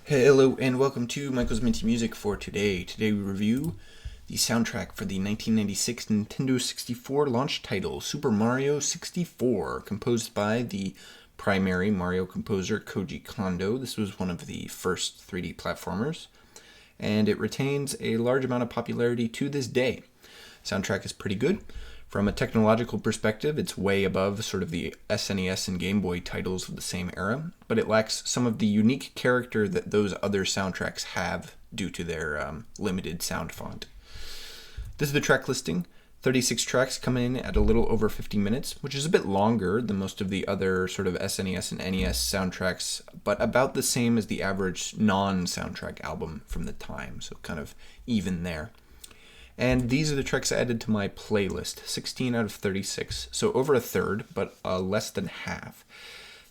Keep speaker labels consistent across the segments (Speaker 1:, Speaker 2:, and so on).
Speaker 1: Hello and welcome to Michael's Minty Music for today. Today we review the soundtrack for the 1996 Nintendo 64 launch title, Super Mario 64, composed by the primary Mario composer Koji Kondo. This was one of the first 3D platformers, and it retains a large amount of popularity to this day. Soundtrack is pretty good. From a technological perspective, it's way above sort of the SNES and Game Boy titles of the same era, but it lacks some of the unique character that those other soundtracks have due to their limited sound font. This is the track listing. 36 tracks come in at a little over 50 minutes, which is a bit longer than most of the other sort of SNES and NES soundtracks, but about the same as the average non-soundtrack album from the time, so kind of even there. And these are the tracks I added to my playlist, 16 out of 36, so over a third, but less than half.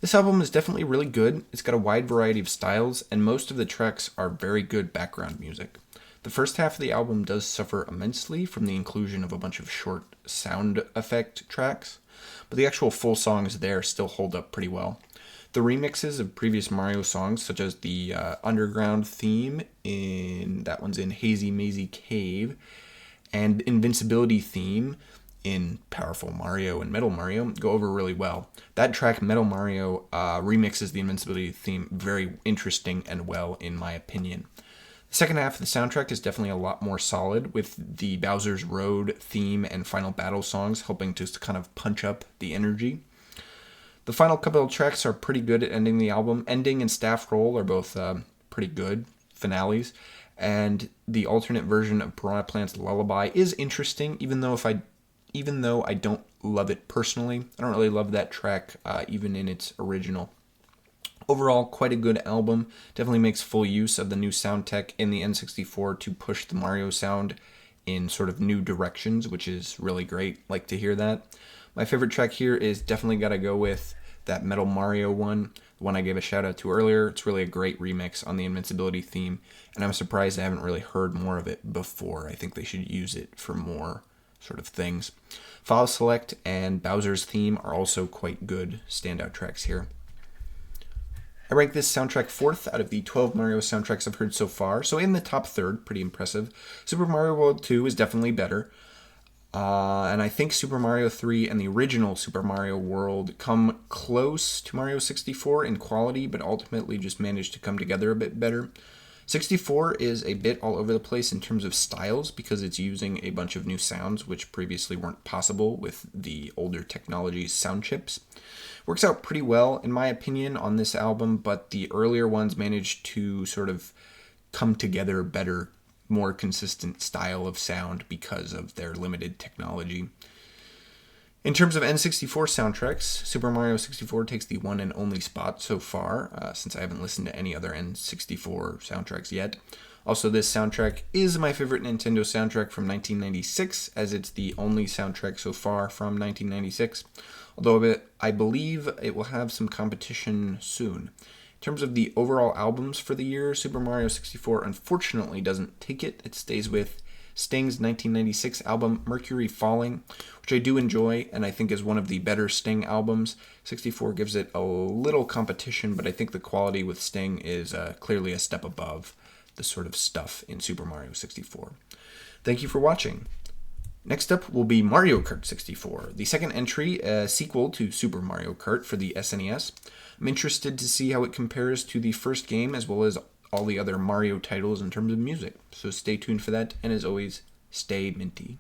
Speaker 1: This album is definitely really good. It's got a wide variety of styles, and most of the tracks are very good background music. The first half of the album does suffer immensely from the inclusion of a bunch of short sound effect tracks, but the actual full songs there still hold up pretty well. The remixes of previous Mario songs, such as the Underground theme that one's in Hazy Mazy Cave, and Invincibility theme in Powerful Mario and Metal Mario go over really well. That track, Metal Mario, remixes the Invincibility theme very interesting and well, in my opinion. The second half of the soundtrack is definitely a lot more solid, with the Bowser's Road theme and Final Battle songs helping to kind of punch up the energy. The final couple of tracks are pretty good at ending the album. Ending and Staff Roll are both pretty good finales. And the alternate version of Piranha Plant's Lullaby is interesting, even though I don't love it personally. I don't really love that track, even in its original. Overall, quite a good album. Definitely makes full use of the new sound tech in the N64 to push the Mario sound in sort of new directions, which is really great. Like to hear that. My favorite track here is definitely got to go with that Metal Mario one, the one I gave a shout out to earlier. It's really a great remix on the Invincibility theme, and I'm surprised I haven't really heard more of it before. I think they should use it for more sort of things. File Select and Bowser's theme are also quite good standout tracks here. I rank this soundtrack 4th out of the 12 Mario soundtracks I've heard so far, so in the top third, pretty impressive. Super Mario World 2 is definitely better. And I think Super Mario 3 and the original Super Mario World come close to Mario 64 in quality, but ultimately just manage to come together a bit better. 64 is a bit all over the place in terms of styles because it's using a bunch of new sounds which previously weren't possible with the older technology's sound chips. Works out pretty well, in my opinion, on this album, but the earlier ones managed to sort of come together better, more consistent style of sound because of their limited technology. In terms of N64 soundtracks, Super Mario 64 takes the one and only spot so far, since I haven't listened to any other N64 soundtracks yet. Also, this soundtrack is my favorite Nintendo soundtrack from 1996, as it's the only soundtrack so far from 1996, although I believe it will have some competition soon. In terms of the overall albums for the year, Super Mario 64 unfortunately doesn't take it. It stays with Sting's 1996 album Mercury Falling, which I do enjoy and I think is one of the better Sting albums. 64 gives it a little competition, but I think the quality with Sting is clearly a step above the sort of stuff in Super Mario 64. Thank you for watching. Next up will be Mario Kart 64, the second entry, a sequel to Super Mario Kart for the SNES. I'm interested to see how it compares to the first game as well as all the other Mario titles in terms of music. So stay tuned for that, and as always, stay minty.